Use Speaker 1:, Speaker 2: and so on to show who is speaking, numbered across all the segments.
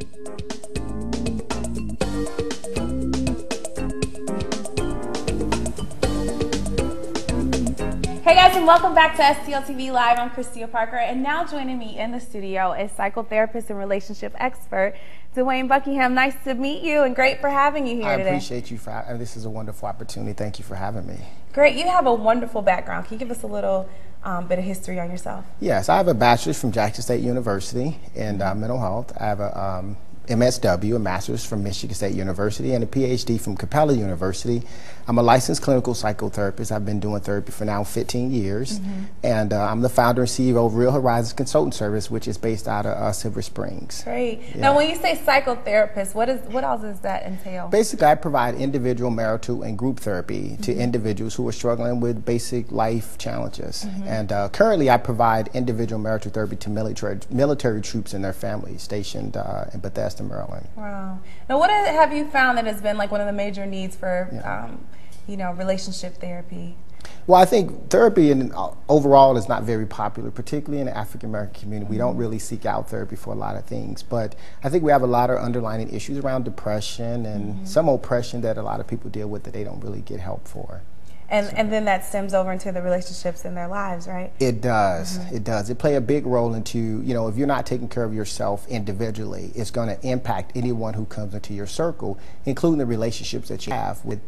Speaker 1: Hey guys, and welcome back to STL TV Live. I'm Christia Parker, and now joining me in the studio is psychotherapist and relationship expert Dwayne Buckingham. Nice to meet you, and great for having you here today.
Speaker 2: I appreciate you for this is a wonderful opportunity. Thank you for having me.
Speaker 1: Great. You have a wonderful background. Can you give us a little bit of history on yourself?
Speaker 2: Yes, I have a bachelor's from Jackson State University in mental health. I have a MSW, a master's from Michigan State University, and a PhD from Capella University. I'm a licensed clinical psychotherapist. I've been doing therapy for now 15 years, and I'm the founder and CEO of R.E.A.L Horizons Consulting Service, which is based out of Silver Springs.
Speaker 1: Great.
Speaker 2: Yeah.
Speaker 1: Now, when you say psychotherapist, what else does that entail?
Speaker 2: Basically, I provide individual, marital, and group therapy to individuals who are struggling with basic life challenges. And currently, I provide individual marital therapy to military troops and their families stationed in Bethesda, Maryland.
Speaker 1: Wow. Now, what have you found that has been like one of the major needs for, relationship therapy?
Speaker 2: Well, I think therapy overall is not very popular, particularly in the African American community. We don't really seek out therapy for a lot of things, but I think we have a lot of underlying issues around depression and some oppression that a lot of people deal with that they don't really get help for.
Speaker 1: And then that stems over into the relationships in their lives, right?
Speaker 2: It does. It does. It plays a big role into, if you're not taking care of yourself individually, it's going to impact anyone who comes into your circle, including the relationships that you have with,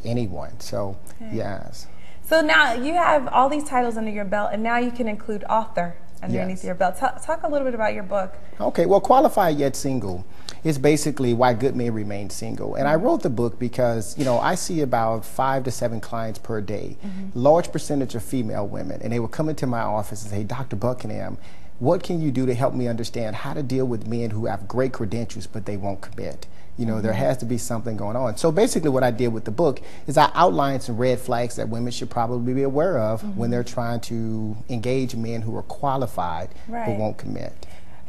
Speaker 2: anyone. So, yes.
Speaker 1: So now you have all these titles under your belt, and now you can include author underneath your belt. Talk a little bit about your book. Okay,
Speaker 2: well, Qualified Yet Single is basically why good men remain single. And I wrote the book because, I see about 5 to 7 clients per day, large percentage of female women, and they would come into my office and say, Dr. Buckingham, what can you do to help me understand how to deal with men who have great credentials but they won't commit? There has to be something going on. So basically what I did with the book is I outlined some red flags that women should probably be aware of when they're trying to engage men who are qualified but won't commit.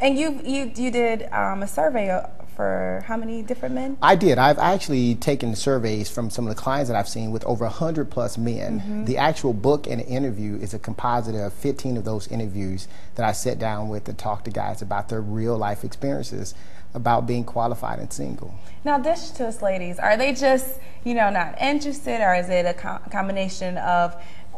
Speaker 1: And you did a survey for how many different men?
Speaker 2: I did. I've actually taken surveys from some of the clients that I've seen with over 100+ men. The actual book and the interview is a composite of 15 of those interviews that I sat down with and talked to guys about their real life experiences about being qualified and single.
Speaker 1: Now, dish to us, ladies. Are they just, not interested, or is it a combination of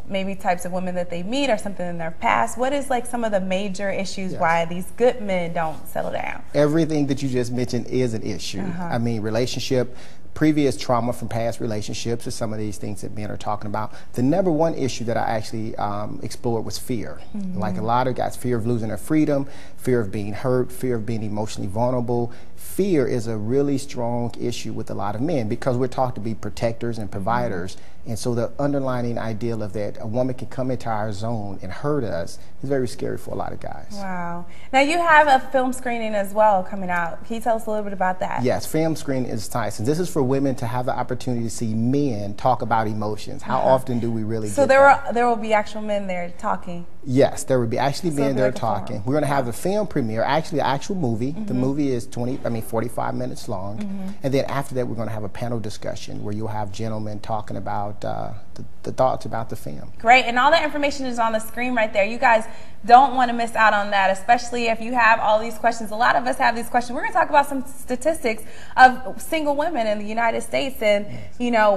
Speaker 1: maybe types of women that they meet or something in their past? What is like some of the major issues why these good men don't settle down?
Speaker 2: Everything that you just mentioned is an issue. I mean, relationship, previous trauma from past relationships are some of these things that men are talking about. The number one issue that I actually explored was fear. Like a lot of guys, fear of losing their freedom, fear of being hurt, fear of being emotionally vulnerable. Fear is a really strong issue with a lot of men because we're taught to be protectors and providers. And so the underlying ideal of that a woman can come into our zone and hurt us is very scary for a lot of guys.
Speaker 1: Wow. Now you have a film screening as well coming out. Can you tell us a little bit about that?
Speaker 2: Yes, film screening is nice. And this is for women to have the opportunity to see men talk about emotions. How often do we really
Speaker 1: So there will be actual men there talking?
Speaker 2: Yes, there will be actually men there talking. We're going to have a film premiere, actually an actual movie. The movie is 45 minutes long. And then after that, we're going to have a panel discussion where you'll have gentlemen talking about the thoughts about the film.
Speaker 1: Great, and all that information is on the screen right there. You guys don't want to miss out on that, especially if you have all these questions. A lot of us have these questions. We're going to talk about some statistics of single women in the United States, and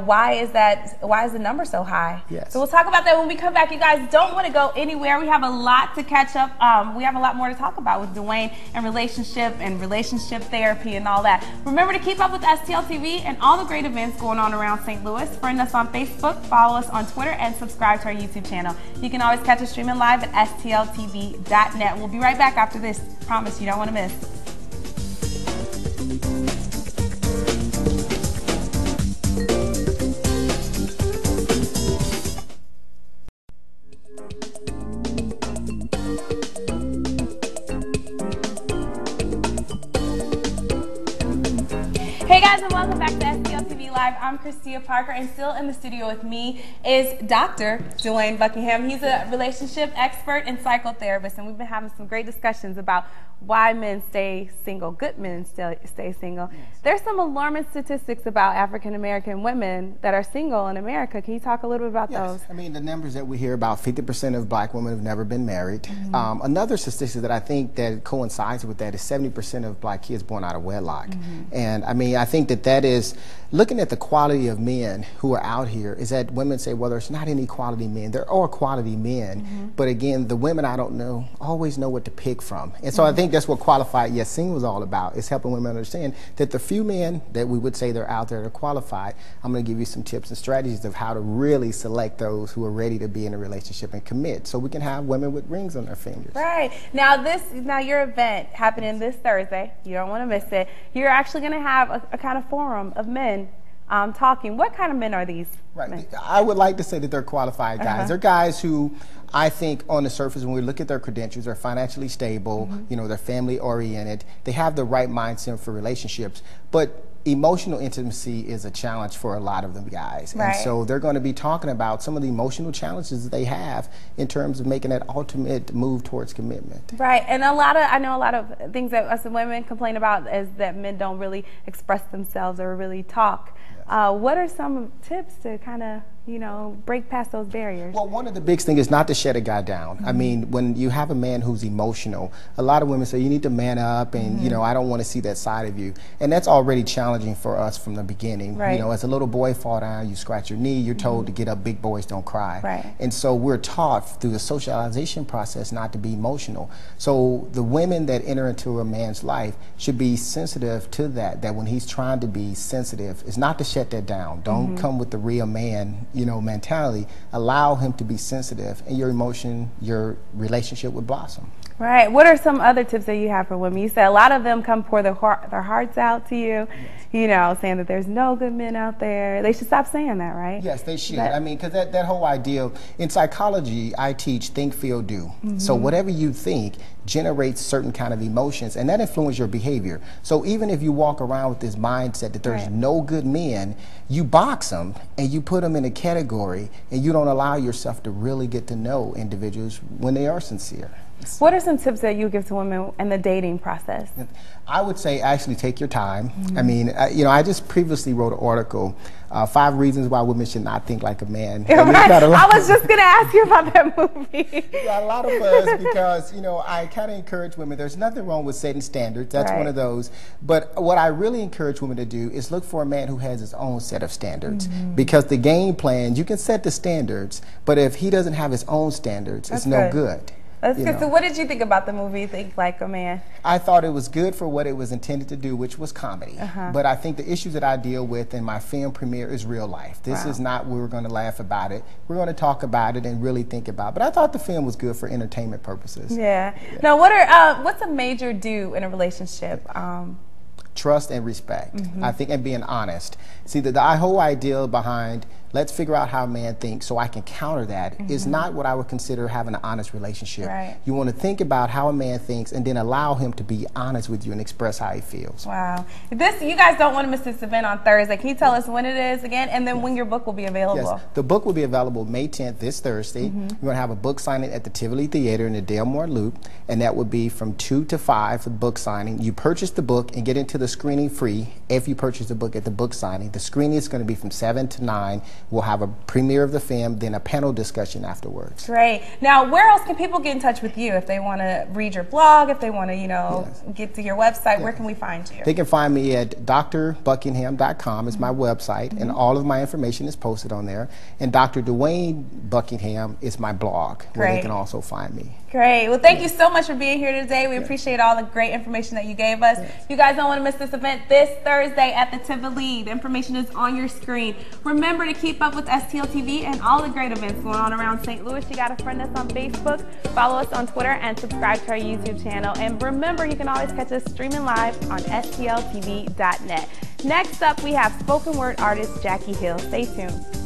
Speaker 1: why is the number so high?
Speaker 2: Yes.
Speaker 1: So we'll talk about that when we come back. You guys don't want to go anywhere. We have a lot to catch up. We have a lot more to talk about with Dwayne and relationship therapy and all that. Remember to keep up with STL TV and all the great events going on around St. Louis. Friend us on Facebook, follow us on Twitter, and subscribe to our YouTube channel. You can always catch us streaming live at STLtv.net. We'll be right back after this. Promise you don't want to miss. Hey guys, and welcome back to STL TV Live. I'm Christia Parker, and still in the studio with me is Dr. Dwayne Buckingham. He's a relationship expert and psychotherapist, and we've been having some great discussions about why men stay single, good men stay single. Yes. There's some alarming statistics about African American women that are single in America. Can you talk a little bit about those?
Speaker 2: I mean, the numbers that we hear about, 50% of black women have never been married. Another statistic that I think that coincides with that is 70% of black kids born out of wedlock. And I mean, I think that is, looking at the quality of men who are out here, is that women say, well, there's not any quality men. There are quality men, but again, the women I don't know always know what to pick from. And so I think that's what Qualified Yet Single is all about, is helping women understand that the few men that we would say they're out there that are qualified, I'm going to give you some tips and strategies of how to really select those who are ready to be in a relationship and commit, so we can have women with rings on their fingers.
Speaker 1: Right. Now your event happening this Thursday, you don't want to miss it. You're actually going to have a kind of forum of men talking. What kind of men are these?
Speaker 2: Right. I would like to say that they're qualified guys. They're guys who I think on the surface, when we look at their credentials, they're financially stable, you know, they're family oriented, they have the right mindset for relationships, but emotional intimacy is a challenge for a lot of them guys. And so they're going to be talking about some of the emotional challenges that they have in terms of making that ultimate move towards commitment. Right.
Speaker 1: And I know a lot of things that us women complain about is that men don't really express themselves or really talk. What are some tips to kind of, you know, break past those barriers?
Speaker 2: Well, one of the big things is not to shut a guy down. I mean, when you have a man who's emotional, a lot of women say you need to man up and, you know, I don't want to see that side of you. And that's already challenging for us from the beginning. You know, as a little boy fall down, you scratch your knee, you're told to get up, big boys don't cry. And so we're taught through the socialization process not to be emotional. So the women that enter into a man's life should be sensitive to that when he's trying to be sensitive, is not to shut that down. Don't come with the real man, you know, mentality. Allow him to be sensitive, and your relationship would blossom.
Speaker 1: Right. What are some other tips that you have for women? You said a lot of them come pour their hearts out to you, you know, saying that there's no good men out there. They should stop saying that, right?
Speaker 2: Yes, they should. I mean, because that whole idea, in psychology, I teach think, feel, do. So whatever you think generates certain kind of emotions, and that influences your behavior. So even if you walk around with this mindset that there's no good men, you box them and you put them in a category, and you don't allow yourself to really get to know individuals when they are sincere.
Speaker 1: What are some tips that you give to women in the dating process?
Speaker 2: I would say actually take your time. I mean, you know, I just previously wrote an article, 5 reasons why women should not think like a man.
Speaker 1: I was just going to ask you about that movie.
Speaker 2: Got a lot of buzz because, you know, I kind of encourage women. There's nothing wrong with setting standards. That's one of those. But what I really encourage women to do is look for a man who has his own set of standards. Because the game plan, you can set the standards, but if he doesn't have his own standards, it's no good.
Speaker 1: That's good. So what did you think about the movie Think Like a Man?
Speaker 2: I thought it was good for what it was intended to do, which was comedy. But I think the issues that I deal with in my film premiere is real life. This is not we're going to laugh about it. We're going to talk about it and really think about it. But I thought the film was good for entertainment purposes.
Speaker 1: Now, what's a major do in a relationship?
Speaker 2: Trust and respect, I think, and being honest. See, the whole idea behind let's figure out how a man thinks so I can counter that is not what I would consider having an honest relationship. You want to think about how a man thinks and then allow him to be honest with you and express how he feels.
Speaker 1: Wow. You guys don't want to miss this event on Thursday. Can you tell us when it is again, and then when your book will be available?
Speaker 2: Yes, the book will be available May 10th, this Thursday. We're going to have a book signing at the Tivoli Theater in the Delmore Loop, and that would be from 2 to 5 for the book signing. You purchase the book and get into the screening free if you purchase the book at the book signing. The screening is going to be from 7 to 9. We'll have a premiere of the film, then a panel discussion afterwards.
Speaker 1: Great. Now, where else can people get in touch with you if they want to read your blog, if they want to, you know, get to your website? Where can we find you?
Speaker 2: They can find me at drbuckingham.com. It's my website, and all of my information is posted on there. And Dr. Dwayne Buckingham is my blog, where they can also find me.
Speaker 1: Great. Well, thank you so much for being here today. We appreciate all the great information that you gave us. You guys don't want to miss this event this Thursday at the Tivoli. The information is on your screen. Remember to keep up with STL TV and all the great events going on around St. Louis. You got to friend us on Facebook, follow us on Twitter, and subscribe to our YouTube channel. And remember, you can always catch us streaming live on STLTV.net. Next up, we have spoken word artist Jackie Hill. Stay tuned.